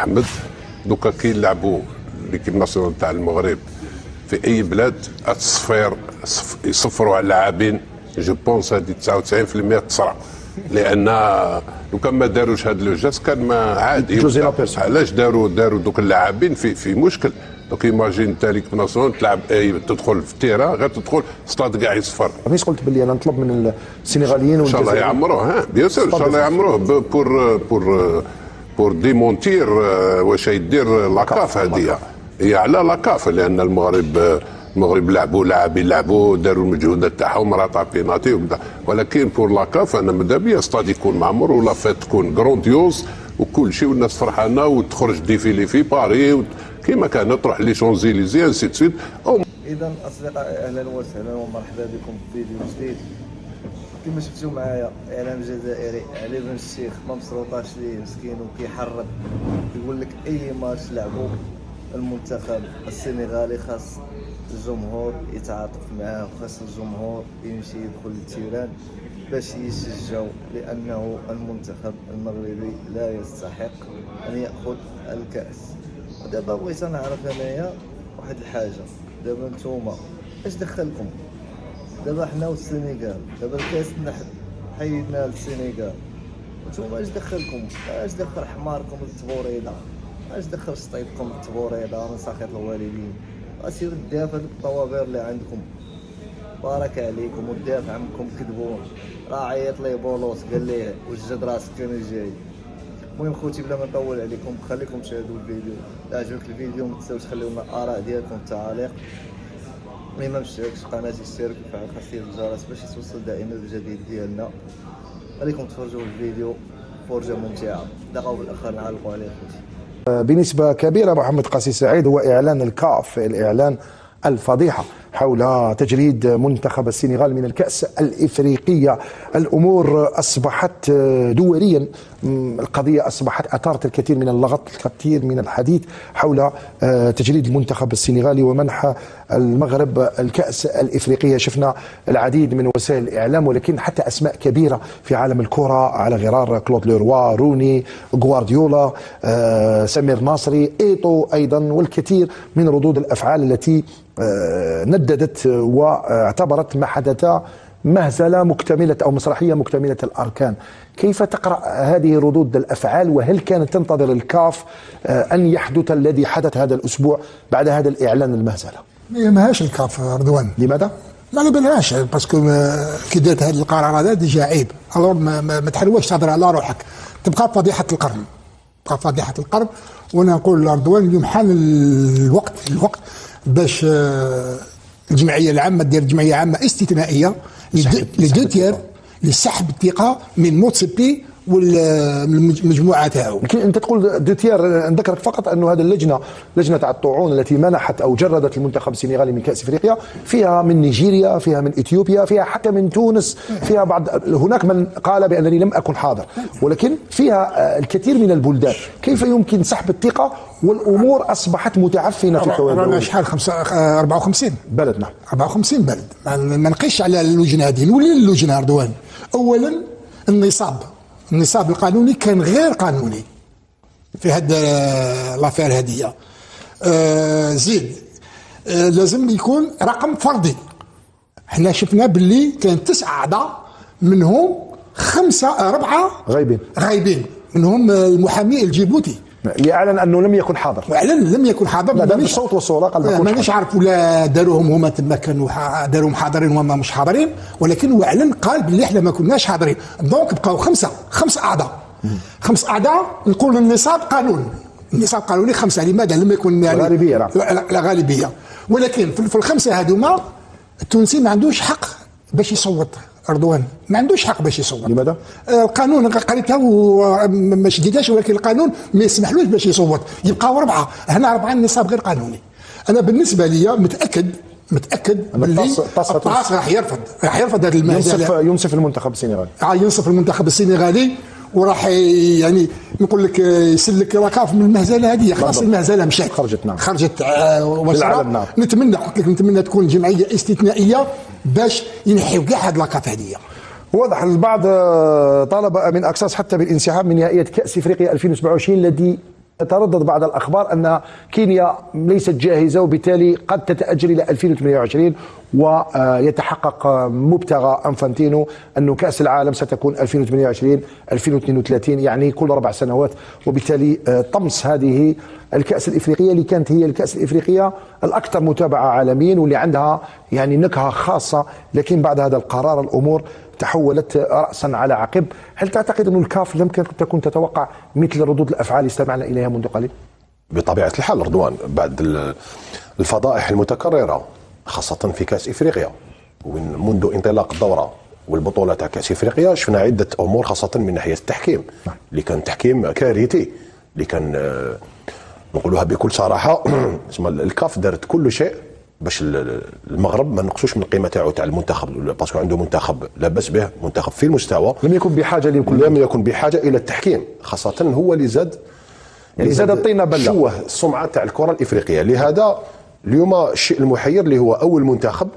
احمد دوكا كي يلعبوا ليكيب ناسيونال تاع المغرب في اي بلاد التصفير يصفروا على اللاعبين جو بونس هذه 99% تصرى، لان لو كان ما داروش هذا لو جاست كان ما عادي. علاش داروا دوك اللاعبين في مشكل. دوك ايماجين انت ليكيب ناسيونال تلعب تدخل في التيران غير تدخل ستاد كاع يصفر. مش قلت باللي انا نطلب من السنغاليين ان شاء الله يعمروه، بيان سور ان شاء الله يعمروه بور ديمونتير واش يدير لاكاف. هذه هي على لاكاف، لان المغرب لعبوا داروا المجهودات تاعهم راه تاع بيناتي وكذا، ولكن بور لاكاف انا ماذا بيا ستاد يكون معمر ولا فات تكون غرونديوز وكل شيء والناس فرحانه وتخرج ديفيلي في باري كيما كان تروح لي شونزيليزي انسي تسويت. اذا اصدقائي اهلا وسهلا ومرحبا بكم في فيديو جديد. كما شفتوا معايا اعلام جزائري علي بن الشيخ ما مسروطاش ليه مسكين وكيحرض يقول لك اي ماتش لعبوا المنتخب السنغالي خاص الجمهور يتعاطف معاه وخاص الجمهور يمشي يدخل للتيران باش يشجعوا، لانه المنتخب المغربي لا يستحق ان ياخذ الكاس. ودابا بغيت نعرف انايا واحد الحاجه، دابا نتوما اش دخلكم؟ دابا حنا والسنغال دابا الكاس حيدنا للسنغال، نتوما اش دخلكم؟ اش دخل حماركم للتبوريده؟ اش دخل شطيطكم للتبوريده من سخط الوالدين؟ اسيروا الدافع هذوك الطوابير اللي عندكم بارك عليكم، والدافع عمكم كذبون. راه عيط ليه بولوس قال ليه وجد راسك كان جاي. المهم خوتي بلا ما نطول عليكم خليكم تشاهدوا الفيديو. اذا عجبك الفيديو ما تنساوش تخليو لنا الاراء ديالكم في التعاليق. اللي ما مشتركش في القناه يشترك ويفعل خاصيه الجرس باش يتوصل دائما بالجديد ديالنا. خليكم تفرجوا الفيديو فرجه ممتعه. دقوا بالاخر نعلقوا عليه خوتي. بنسبة كبيرة محمد قاسي سعيد هو إعلان الكاف، الإعلان الفضيحة حول تجريد منتخب السنغال من الكأس الإفريقية. الأمور أصبحت دوليا، القضية أصبحت أثارت الكثير من اللغط، الكثير من الحديث حول تجريد المنتخب السنغالي ومنح المغرب الكأس الإفريقية. شفنا العديد من وسائل الإعلام، ولكن حتى أسماء كبيرة في عالم الكرة على غرار كلود ليروا، روني، غوارديولا، سمير ناصري، إيتو أيضا، والكثير من ردود الأفعال التي نددت واعتبرت ما حدث مهزلة مكتملة أو مسرحية مكتملة الأركان. كيف تقرأ هذه ردود الأفعال، وهل كانت تنتظر الكاف أن يحدث الذي حدث هذا الأسبوع بعد هذا الإعلان المهزلة؟ ما هاش الكاف رضوان. لماذا؟ ما بالهاش، باسكو كي درت هذه القرار هذا ديجا عيب. الور ما تحلواش تهضر على روحك، تبقى فضيحة القرن، تبقى فضيحة القرن. وانا نقول لرضوان اليوم حان الوقت باش الجمعيه العامه دير جمعيه عامه استثنائيه للدوتير لسحب الثقه من موتسيبي والمجموعه تاعو. لكن انت تقول دوتير، نذكرك فقط انه هذه لجنه تاع الطاعون التي منحت او جردت المنتخب السنغالي من كاس افريقيا، فيها من نيجيريا، فيها من اثيوبيا، فيها حتى من تونس، فيها بعض، هناك من قال بانني لم اكن حاضر، ولكن فيها الكثير من البلدان. كيف يمكن سحب الثقه والامور اصبحت متعفنه في الحوار؟ رانا شحال 54 بلد. نعم 54 بلد. ما نقيش على اللجنه هذه. نولي اللجنه رضوان. اولا النصاب القانوني كان غير قانوني في هذا لافير هذه. زيد لازم يكون رقم فردي. احنا شفنا باللي كان 9 اعضاء منهم 4 غايبين منهم المحامي الجيبوتي يعلن انه لم يكن حاضر. لم يكن حاضر. لا بالصوت والصوره قال مانيش عارف ولا داروهم هما تما كانوا داروهم حاضرين وما مش حاضرين، ولكن هو اعلن قال باللي احنا ما كناش حاضرين. دونك بقاو 5 اعضاء. 5 اعضاء. نقول النصاب قانوني 5. لماذا لم يكن يعني غالبيه؟ لا غالبيه. ولكن في الخمسه هذوما التونسي ما عندوش حق باش يصوت. رضوان ما عندوش حق باش يصوت. لماذا؟ القانون قريتها وما شديدهاش، ولكن القانون ما يسمحلوش باش يصوت. يبقاو 4. هنا 4 النصاب غير قانوني. انا بالنسبه لي متاكد باللي الطاس راح يرفض هذا المهزله. ينصف المنتخب السنغالي. ينصف المنتخب السنغالي وراح يعني نقول لك يسلك لاكاف من المهزله هذه. خلاص المهزله مشات، خرجت للعالم. نتمنى تكون جمعيه استثنائيه باش ينحيو كاع هاد لاكاف هذه. واضح البعض طالب من اكساس حتى بالانسحاب من نهائيه كاس افريقيا 2027 الذي تردد بعض الأخبار أن كينيا ليست جاهزة وبالتالي قد تتأجل إلى 2028 ويتحقق مبتغى أنفانتينو أن كأس العالم ستكون 2028 2032 يعني كل 4 سنوات، وبالتالي طمس هذه الكأس الإفريقية اللي كانت هي الكأس الإفريقية الأكثر متابعة عالميا واللي عندها يعني نكهة خاصة، لكن بعد هذا القرار الأمور تحولت رأسا على عقب. هل تعتقد أن الكاف لم تكن تتوقع مثل ردود الأفعال اللي استمعنا إليها منذ قليل؟ بطبيعة الحال رضوان، بعد الفضائح المتكررة خاصة في كأس إفريقيا ومنذ انطلاق الدورة والبطولة تاع كأس إفريقيا شفنا عدة أمور خاصة من ناحية التحكيم اللي كان تحكيم كارثي، اللي كان نقولوها بكل صراحة الكاف دارت كل شيء باش المغرب ما نقصوش من القيمه تاعو تاع المنتخب، باسكو عنده منتخب لا باس به، منتخب في المستوى، لم يكن بحاجه الى التحكيم، خاصه هو اللي زاد الطينه بله شوه السمعه تاع الكره الافريقيه. لهذا اليوم الشيء المحير اللي هو اول منتخب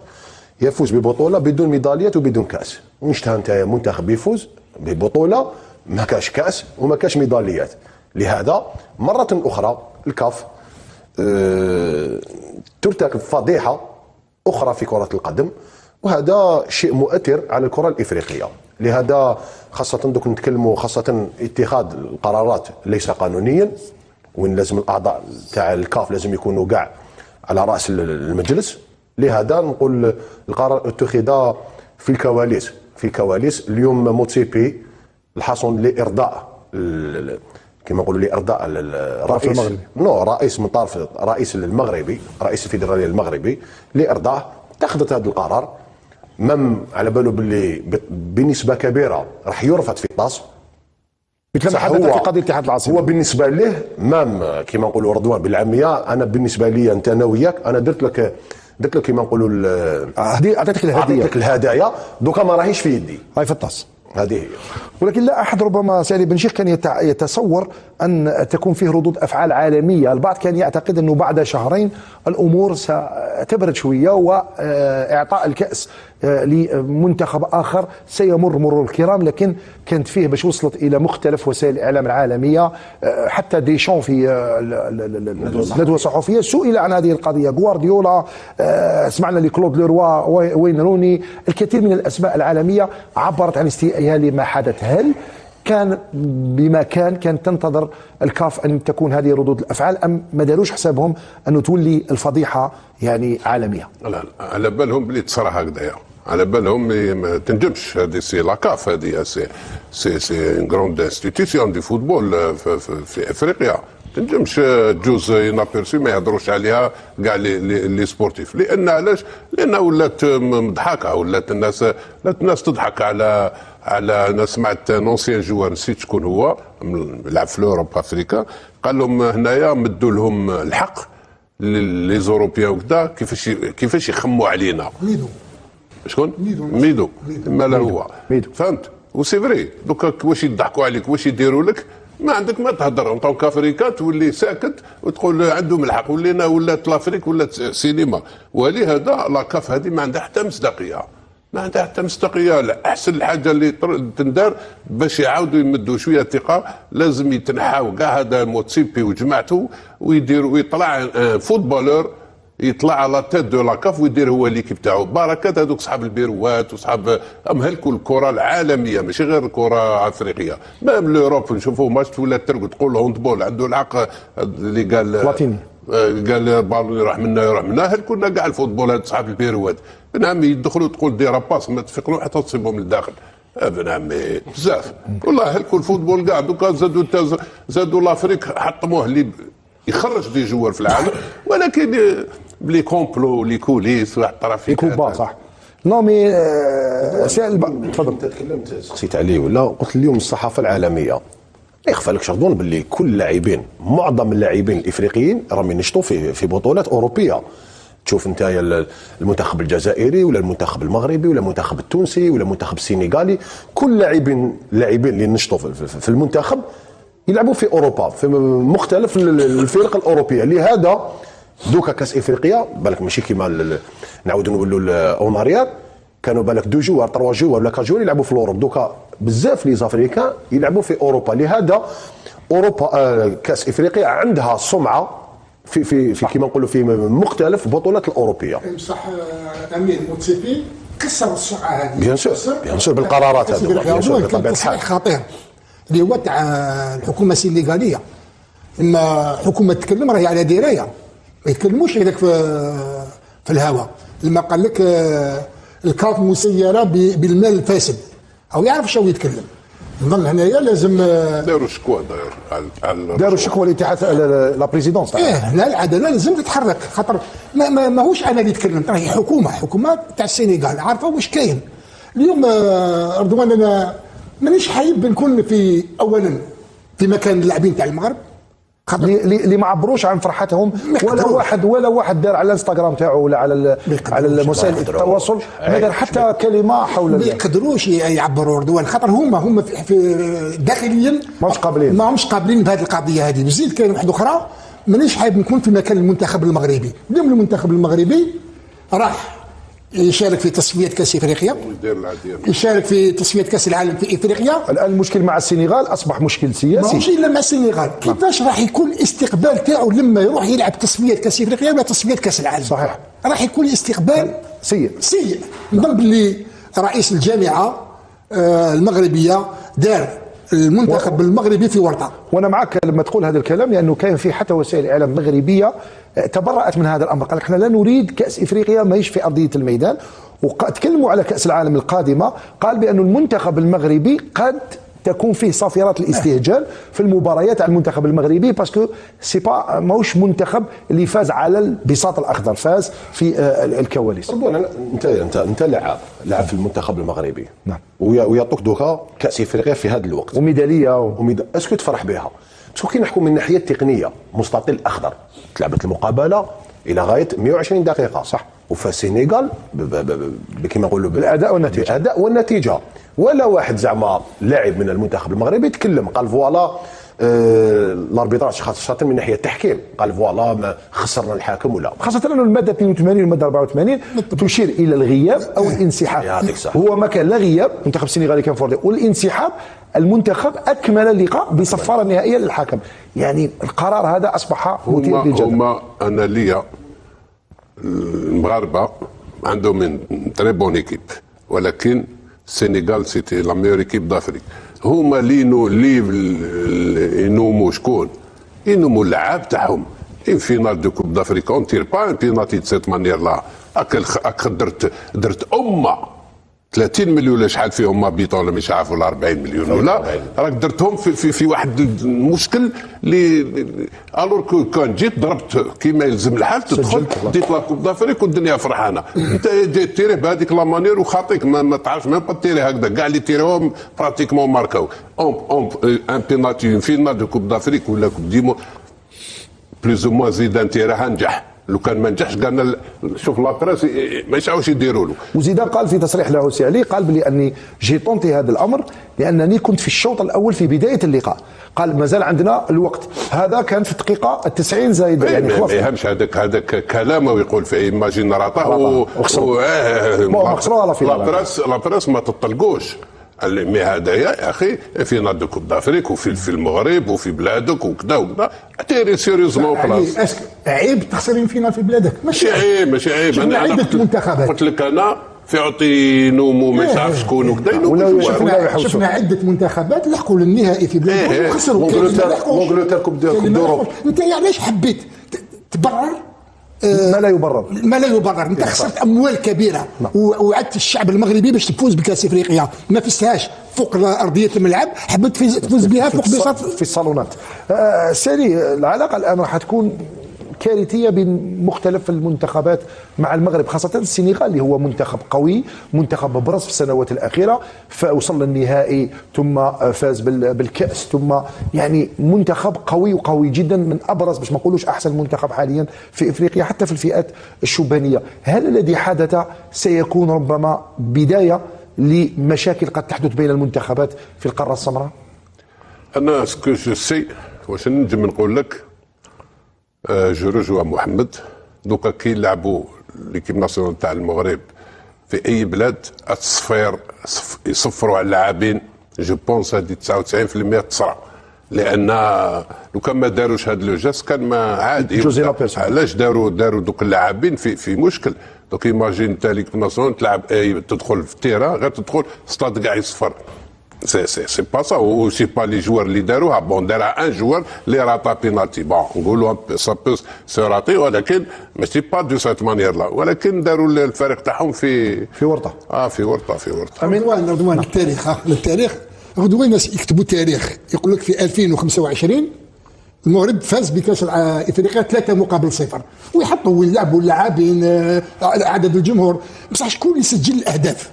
يفوز ببطوله بدون ميداليات وبدون كاس. ونشتهى انت منتخب يفوز ببطوله ما كاش كاس وما كاش ميداليات. لهذا مره اخرى الكاف ترتكب فضيحة أخرى في كرة القدم، وهذا شيء مؤثر على الكرة الإفريقية. لهذا خاصة دوك نتكلموا خاصة اتخاذ القرارات ليس قانونيا، وين لازم الأعضاء تاع الكاف لازم يكونوا كاع على رأس المجلس. لهذا نقول القرار اتخذ في الكواليس. اليوم موتسيبي الحصل لإرضاء كما نقولوا لإرضاء الرئيس رئيس من طرف رئيس المغربي، رئيس الفيدرالية المغربي، لإرضاء اتخذت هذا القرار. على باله باللي بنسبة كبيرة راح يرفض في الطاس مثل ما حدث في قضية اتحاد العاصمة. هو بالنسبة له كما نقولوا رضوان بالعامية، أنا بالنسبة لي أنت أنا وياك أنا درت لك كما نقولوا أعطيتك الهدايا، دوكا ما راهيش في يدي، هاي في الطاس. هذه هي. ولكن لا أحد ربما سالي بن شيخ كان يتصور أن تكون فيه ردود أفعال عالمية. البعض كان يعتقد أنه بعد شهرين الأمور ستبرد شوية وإعطاء الكأس لمنتخب آخر سيمر مرور الكرام، لكن كانت فيه باش وصلت إلى مختلف وسائل الإعلام العالمية. حتى ديشان في الندوة الصحفية سئل عن هذه القضية، غوارديولا، سمعنا لكلود ليروا، وين روني، الكثير من الأسماء العالمية عبرت عن استيائها لما حدث. هل كان بما كان تنتظر الكاف أن تكون هذه ردود الأفعال، أم ما داروش حسابهم أنه تولي الفضيحة يعني عالمية؟ لا على بالهم بلي تصرى هكذايا، على بالهم ما تنجمش. هذه سي لاكاف، هذه سي ان غروند انستيتيسيون دي فوتبول في افريقيا، تنجمش تجوز ينابيرسي ما يهضروش عليها كاع لي سبورتيف. لان علاش؟ لان ولات مضحكه، ولات الناس تضحك على انا سمعت نونسيان جوار نسيت شكون هو، لعب في لوروب افريكا، قال لهم هنايا مدوا لهم الحق لي زوروبيان وكذا كيفاش يخموا علينا. شكون؟ ميدو مالا هو فهمت. وسي فري دوكا واش يضحكوا عليك واش يديروا لك، ما عندك ما تهضر اون طونك افريكا، تولي ساكت وتقول عندهم الحق، ولات لافريك ولات سينما. ولهذا لاكاف هذه ما عندها حتى مصداقيه، ما عندها حتى مصداقيه. لا، احسن الحاجه اللي تندار باش يعاودوا يمدوا شويه الثقه، لازم يتنحاو كاع هذا موتسيبي وجماعته ويديروا ويطلع فوتبولور يطلع على تيت دو لاكاف ويدير هو ليكيب تاعو. بركات هذوك صحاب البيروات وصحاب امهلكوا الكره العالميه ماشي غير الكره الافريقيه. مام لوروب نشوفوا ماتش ولا ترقد تقول هوندبول عنده الحق اللي قال بلاتيني، قال البالون يروح منا هل كنا كاع الفوتبول هاد صحاب البيروات نعم يدخلوا تقول دير باس ما تفيقوا حتى تصيبهم للداخل. ابن عمي بزاف والله هل كل فوتبول كاع دوكا زادوا لافريك حطموه اللي يخرج دي جوار في العالم، ولكن بلي كومبلو لي كوليس واحد الطرف يكون صح. نومي تفضل. انت تكلمت سقسيت عليه ولا قلت اليوم الصحافه العالميه ما يخفالكش رضوان باللي كل اللاعبين معظم اللاعبين الافريقيين راهم ينشطوا في بطولات اوروبيه. تشوف انت المنتخب الجزائري ولا المنتخب المغربي ولا المنتخب التونسي ولا المنتخب السنغالي، كل لاعبين اللي نشطوا في المنتخب يلعبوا في اوروبا في مختلف الفرق الاوروبيه. لهذا دوكا كاس افريقيا بالك ماشي كيما نعاودوا نقولوا اوناريير، كانوا بالك 2 جوار 3 جوار ولا 4 جوار يلعبوا في الاوروب، دوكا بزاف لي زافريكان يلعبوا في اوروبا. لهذا اوروبا كاس افريقيا عندها سمعه في كما نقولوا في مختلف البطولات الاوروبيه. بصح امير متفقين كسر السرعه هذه بيان سور بالقرارات هذه بيان سور بطبيعه الحال خطير اللي هو تاع الحكومه السنغاليه. اما حكومه تتكلم راهي على درايه، ما يتكلموش هذاك في الهواء. لما قال لك الكاف مسيره بالمال الفاسد او يعرف شو يتكلم. نظن هنايا لازم داروا شكوى داروا شكوى لاتحاد لا بريزيدونس. لا العداله لازم تتحرك، خاطر ماهوش انا اللي نتكلم، راهي حكومه تاع السنغال عارفه واش كاين اليوم. رضوان انا مانيش حايب نكون في اولا في مكان اللاعبين تاع المغرب اللي ما عبروش عن فرحتهم، ولا واحد دار على الانستغرام تاعو ولا على وسائل التواصل ما دار حتى كلمه حول ما يقدروش يعبروا رضوان، خاطر هما في داخليا ماهمش قابلين بهذه القضيه هذه. وزيد كاين واحده اخرى، مانيش حايب نكون في مكان المنتخب المغربي. اليوم المنتخب المغربي راح يشارك في تصفيات كاس افريقيا، يشارك في تصفيات كاس العالم في افريقيا. الان المشكل مع السنغال اصبح مشكل سياسي، ماشي الا مع السنغال. كيفاش راح يكون الاستقبال تاعو لما يروح يلعب تصفيات كاس افريقيا ولا تصفيات كاس العالم؟ صحيح، راح يكون استقبال سيء. نظن باللي رئيس الجامعه المغربيه دار المنتخب المغربي في ورطه. وانا معك لما تقول هذا الكلام، لانه كان في حتى وسائل الاعلام المغربيه تبرأت من هذا الامر، قال احنا لا نريد كاس افريقيا ماهيش في ارضيه الميدان. وتكلموا على كاس العالم القادمه، قال بأن المنتخب المغربي قد تكون فيه صافرات الاستهجان في المباريات على المنتخب المغربي، باسكو سي با ماهوش منتخب اللي فاز على البساط الاخضر، فاز في الكواليس. انت لاعب في المنتخب المغربي، نعم، ويعطوك دوكا كاس افريقيا في هذا الوقت وميداليه اسكو تفرح بها؟ شوف كي نحكوا من الناحيه التقنيه، مستطيل اخضر تلعبت المقابله الى غايه 120 دقيقه، صح، وفي السنغال كما نقولوا بالاداء والنتيجه. ولا واحد زعما لاعب من المنتخب المغربي تكلم قال فوالا الاربيتراج خاصه من ناحيه التحكيم، قال فوالا ما خسرنا الحاكم ولا، خاصه انه الماده 82 والماده 84 تشير الى الغياب او الانسحاب. هو ما كان لا غياب، المنتخب السنغالي كان فوردي، والانسحاب المنتخب اكمل اللقاء بصفاره نهائيه للحكم. يعني القرار هذا اصبح مثير للجدل. انا ليا المغاربه عندهم من تري بون ايكيب، ولكن السنغال سيتي لا ميور ايكيب دافريك. هما اللي ينوموا شكون؟ ينوموا اللعاب تاعهم. ان فينال دو كوب دافريك اون تير با ان بينالتي دو سيت مانيير لا. هاك درت امه 30 مليون ولا شحال فيهم ما بيطون ولا مش عارف ولا 40 مليون ولا راك درتهم في واحد المشكل اللي الور كان جيت ضربت كيما يلزم الحال تدخل ديت لا كوب دافريك والدنيا فرحانه. انت تيري بهذيك لا مانير وخاطيك ما تعرفش ميم با تيري هكذا. كاع اللي تيريهم براتيكمون ماركاو ان بينالتي فينال دو كوب دافريك ولا كوب ديمو بلوز او موان زيدان تيراها نجح. لو كان ما نجحش قالنا شوف لابريس ما يسعوش يديروا له. وزيدان قال في تصريح له سي علي، قال بلي اني جي طونتي هذا الامر لانني كنت في الشوط الاول في بدايه اللقاء. قال مازال عندنا الوقت. هذا كان في الدقيقه 90 زايد يعني خلاص. ما يهمش هذاك كلامه ويقول في ايماجين راطاه وخسروا لابريس ما تطلقوش. مي هذايا يا اخي في نادي كوب دافريك وفي المغرب وفي بلادك وكذا تيري سيريوزمون خلاص. عيب تخسرين فينا في بلادك؟ ماشي عيب. انا قلت لك انا في عطي نومو ما تعرف شكون وكذا. شفنا عده منتخبات لحقوا للنهائي في بلادهم وخسروا. مونغلتير كوب دوروب. انت علاش حبيت تبرر ما لا يبرر؟ انت خسرت اموال كبيره ووعدت الشعب المغربي باش تفوز بكاس افريقيا، ما فزتهاش فوق ارضيه الملعب، حبيت تفوز بها فوق بساط في الصالونات. سالي، العلاقه الان راح تكون كارثيه بين مختلف المنتخبات مع المغرب، خاصه السنغال اللي هو منتخب قوي، منتخب برز في السنوات الاخيره، فوصل للنهائي ثم فاز بالكاس، ثم يعني منتخب قوي وقوي جدا، من ابرز باش ما نقولوش احسن منتخب حاليا في افريقيا حتى في الفئات الشبانيه. هل الذي حدث سيكون ربما بدايه لمشاكل قد تحدث بين المنتخبات في القاره السمراء؟ انا سكو جو سي واش نجم نقول لك جو رجوا محمد دوكا كي يلعبوا ليكيب ناسيونال تاع المغرب في اي بلاد التصفير يصفروا على اللاعبين. جو بونس هذه 99% تصرى، لان لو كان ما داروش هذا لو جاست كان ما عادي. جوزي لا بيرسون. علاش داروا دوك اللاعبين في مشكل. دوك ايماجين انت ليك ناسيونال تلعب تدخل في التيران غير تدخل ستاد كاع يصفر. سي با سا و سي با لي جوار اللي داروها. بون دارها ان جوار اللي راتا بينالتي. بون نقولوا سا بو سو راتي ولكن ماشي با دو سيت مانيير لا. ولكن داروا الفريق تاعهم في ورطه. في ورطه. رضوان التاريخ غدوة الناس يكتبوا تاريخ يقول لك في 2025 المغرب فاز بكاس افريقيا 3-0 ويحطوا وين لعبوا اللاعبين عدد الجمهور، بصح شكون اللي يسجل الاهداف؟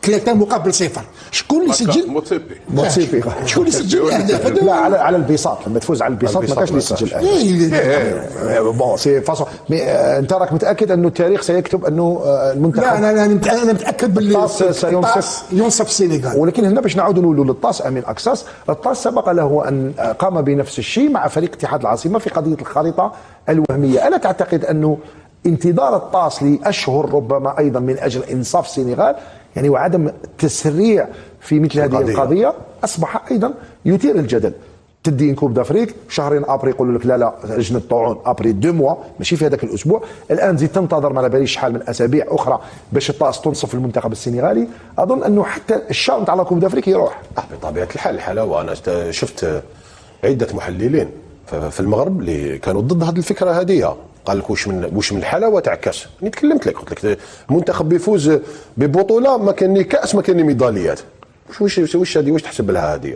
3-0 شكون اللي يسجل؟ موتسيبي شكون اللي يسجل الاهداف؟ لا على البساط، لما تفوز على البساط ما كانش يسجل الاهداف. بون سي فاصون. انت راك متاكد انه التاريخ سيكتب انه المنتخب؟ لا انا متاكد باللي الطاس ينصف السنغال. ولكن هنا باش نعاودوا نقولوا للطاس امين اكساس، الطاس سبق له ان قام بنفس الشيء مع فريق اتحاد العاصمه في قضيه الخريطه الوهميه. الا تعتقد انه انتظار الطاس لاشهر ربما ايضا من اجل انصاف السنغال يعني وعدم التسريع في مثل هذه القضيه اصبح ايضا يثير الجدل؟ تدي كوب دافريك شهرين ابري يقولوا لك لا لجنه طاعون ابري 2 موا ماشي في هذاك الاسبوع. الان زيد تنتظر ما باليش شحال من اسابيع اخرى باش الطاس تنصف المنتخب السنغالي. اظن انه حتى الشان تاع كوب دافريك يروح. بطبيعه الحال الحلاوه. انا شفت عده محللين في المغرب اللي كانوا ضد هذه الفكره هذه. قال لك واش من الحلاوه تاع الكاس. انا تكلمت لك قلت لك المنتخب بيفوز ببطوله ما كان ني كاس ما كان ني ميداليات. واش هذه واش تحسب لها هذه؟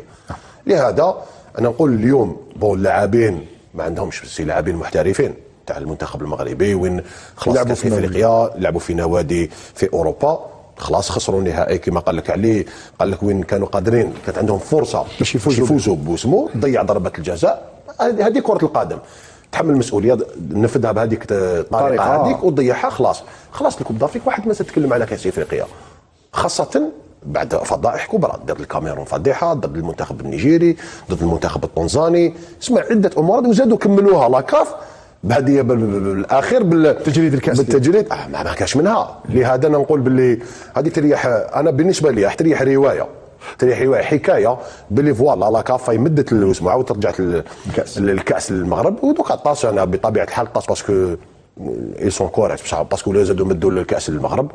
لهذا انا نقول اليوم بون اللاعبين ما عندهمش بس لاعبين محترفين تاع المنتخب المغربي وين خلاص لعبوا في افريقيا، لعبوا في نوادي في اوروبا، خلاص خسروا النهائي كما قال لك عليه. قال لك وين كانوا قادرين كانت عندهم فرصه باش يفوزوا بوسمو، ضيع ضربه الجزاء. هذه كره القدم، تحمل المسؤوليه نفذها بهذيك الطريقه هذيك وتضيعها. خلاص الكوب دافريك واحد ما تتكلم على كاس افريقيا، خاصه بعد فضائح كبرى ضد الكاميرون، فضيحه ضد المنتخب النيجيري، ضد المنتخب التنزاني، اسمع عده امور وزادوا كملوها لاكاف بهديه بالاخير بالتجريد الكاس. بالتجريد ما كاش منها. لهذا انا نقول باللي هذه تريح. انا بالنسبه لي تريح روايه حكايه باللي فوالا لاكاف مدت الاسبوع عاود رجعت الكاس للمغرب. ودوكا طاس انا بطبيعه الحال طاس باسكو اي سون كوريكت بصح باسكو لا زادوا مدوا الكاس للمغرب.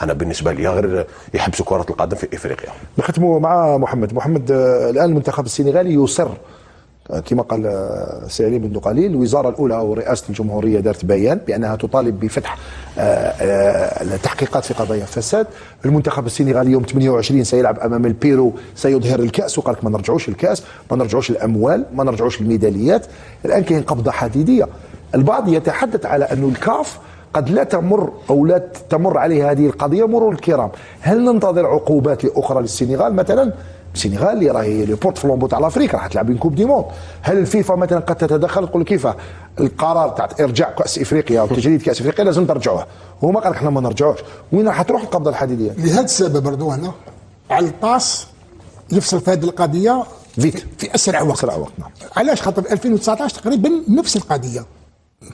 انا بالنسبه لي غير يحبسوا كره القدم في افريقيا. نختموا مع محمد. الان المنتخب السنغالي يصر كما قال السي علي منذ قليل. الوزاره الاولى او رئاسه الجمهوريه دارت بيان بانها تطالب بفتح التحقيقات في قضايا فساد. المنتخب السنغالي يوم 28 سيلعب امام البيرو، سيظهر الكاس وقال لك ما نرجعوش الكاس، ما نرجعوش الاموال، ما نرجعوش الميداليات. الان كاين قبضه حديديه. البعض يتحدث على انه الكاف قد لا تمر عليه هذه القضيه مرور الكرام. هل ننتظر عقوبات اخرى للسنغال مثلا؟ السنغال اللي راهي لي بورت فلومبو تاع لافريك راح تلعب كوب دي موند. هل الفيفا مثلا قد تتدخل تقول كيف القرار تاع ارجاع كاس افريقيا وتجريد كاس افريقيا لازم ترجعوه؟ هما قال لك احنا ما نرجعوش. وين راح تروح القبضه الحديديه؟ لهذا السبب رضوان على الطاس يفصل في هذه القضيه في اسرع وقت. نعم. علاش؟ خاطر 2019 تقريبا نفس القضيه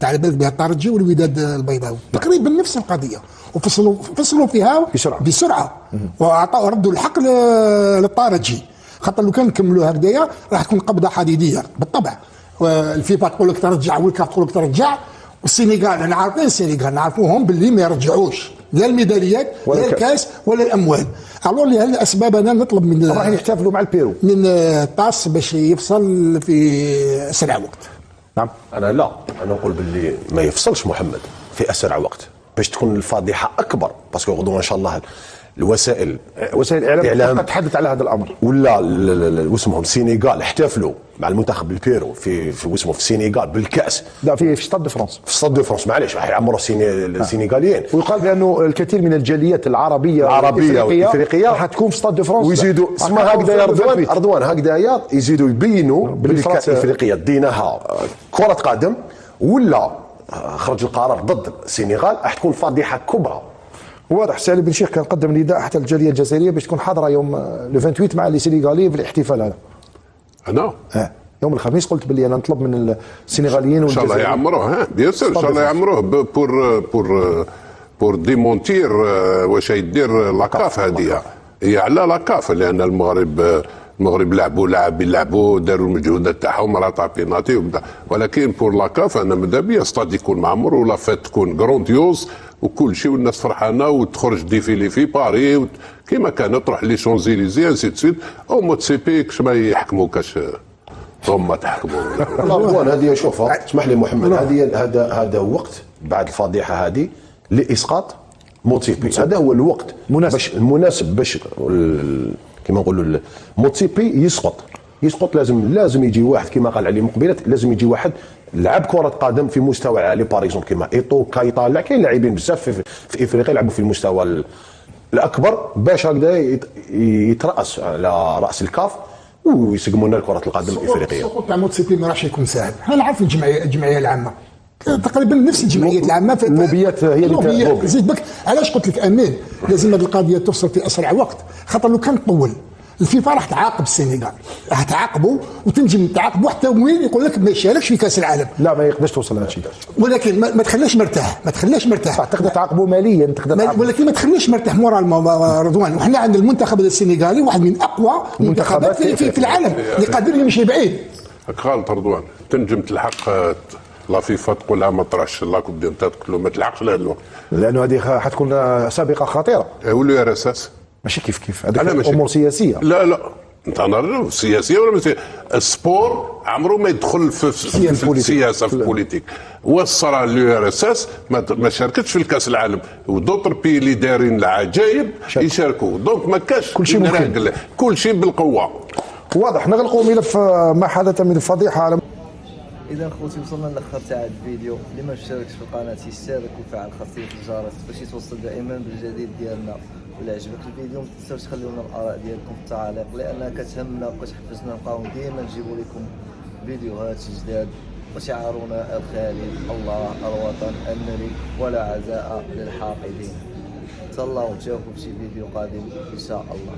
تاع بالك بها الترجي والوداد البيضاوي تقريبا نفس القضيه وفصلوا فيها بسرعه واعطوا ردوا الحق للترجي. خاطر لو كان نكملوا هكذايا راح تكون قبضه حديديه بالطبع. والفيفا تقول لك ترجع والكاف تقول لك ترجع. والسنغال انا عارفين السنغال نعرفوهم باللي ما يرجعوش لا الميداليات لا الكاس ولا الاموال. الو لهذه الاسباب انا نطلب من راح يحتفلوا مع البيرو من الطاس باش يفصل في اسرع وقت. نعم. انا نقول باللي ما يفصلش محمد في اسرع وقت باش تكون الفضيحه اكبر. باسكو غدوه ان شاء الله وسائل الاعلام قد تحدث على هذا الامر. ولا واسمهم السنغال احتفلوا مع المنتخب البيرو في واسمه في السنغال بالكاس. لا في ستاد دو فرانس. في ستاد دو فرانس معليش راح يعمروا السنغاليين. ويقال بانه الكثير من الجاليات العربيه والافريقيه راح تكون في ستاد دو فرانس. ويزيدوا اسمها هكذا يا رضوان هكذا يزيدوا يبينوا بالكاس الافريقيه ديناها كره قدم. ولا خرج القرار ضد السنغال راح تكون فضيحه كبرى. واضح. سالي بن شيخ كان قدم نداء حتى الجاليه الجزائريه باش تكون حاضره يوم لو 28 مع السنغالي في الاحتفال هذا. انا يوم الخميس قلت باللي انا نطلب من السنغاليين ان شاء الله يعمروه. بيان سور ان شاء الله يعمروه بور ديمونتير واش يدير لاكاف. هذه هي على لاكاف لان المغرب المغرب لعبوا لاعبين لعبوا داروا المجهودات تاعهم راه تاع بيناتي وبدا، ولكن بور لاكاف انا ماذا بيا ستاد يكون معمر ولا فات تكون غرونديوز وكل شيء والناس فرحانه وتخرج ديفيلي في باري كيما كانت تروح لي شونزيليزي انسي تسيت او موتسيبي كش ما يحكموكاش هما تحكموا. رضوان هذه شوف اسمح لي محمد، هذا وقت بعد الفضيحه هذه لاسقاط موتسيبي، هذا هو الوقت المناسب باش كما نقولوا موتسيبي يسقط. لازم يجي واحد كما قال علي مقبلات، لازم يجي واحد لعب كره قدم في مستوى عالي باغ اكزومبل كيما ايتو كايطا، كاين لاعبين بزاف في افريقيا يلعبوا في المستوى الاكبر باش هكذا يتراس على راس الكاف ويسقموا لنا كره القدم الافريقيه. السقوط تاع موتسيبي ما راحش يكون سهل، انا نعرف الجمعيه العامه تقريبا نفس الجمعيات العامه في اللوبيات هي اللي زيد بك. علاش قلت لك امين لازم هذه القضيه توصل في اسرع وقت، خاطر لو كان طول الفيفا راح تعاقب السنغال، راح تعاقبوا وتنجم تعاقبوا حتى وين يقول لك ما يشاركش في كاس العالم. لا ما يقدرش توصل لهذا الشيء، ولكن ما تخليش مرتاح، تقدر تعاقبوا ماليا، ولكن ما تخليش مرتاح مورال رضوان. وحنا عندنا المنتخب السنغالي واحد من اقوى المنتخبات في العالم اللي قادر يمشي بعيد. غلط رضوان، تنجم تلحق لا فيفا تقول لها ما طرحش لا كوب دي تقول له ما تلحقش لهذا الوقت، لانه هذه حتكون سابقه خطيره. يقولوا يا رساس ماشي كيف هذه امور سياسيه. لا انت نهار سياسيه ولا ماشي. السبور عمره ما يدخل في السياسه في البوليتيك. وصل اليو ار اس اس ما شاركتش في الكاس العالم ودوطر بي اللي دايرين العجائب يشاركوا، دونك ما كاش كل شيء ممكن، كل شيء بالقوه. واضح. نغلقوا ملف ما حدث من الفضيحه على اذا خوتي وصلنا للاخر تاع الفيديو. اللي ما اشتركش في القناه يشترك ويفعل خاصيه الجرس باش يتوصل دائما بالجديد ديالنا. ولا عجبك الفيديو ما تنساوش تخليو لنا الاراء ديالكم في التعاليق، لانها كتهمنا وكتحفزنا نبقاو ديما نجيبوا لكم فيديوهات جداد. وشعارنا الخالد الله الوطن النبي ولا عزاء للحاقدين. تهلاو ونشوفكم في شي فيديو قادم ان شاء الله.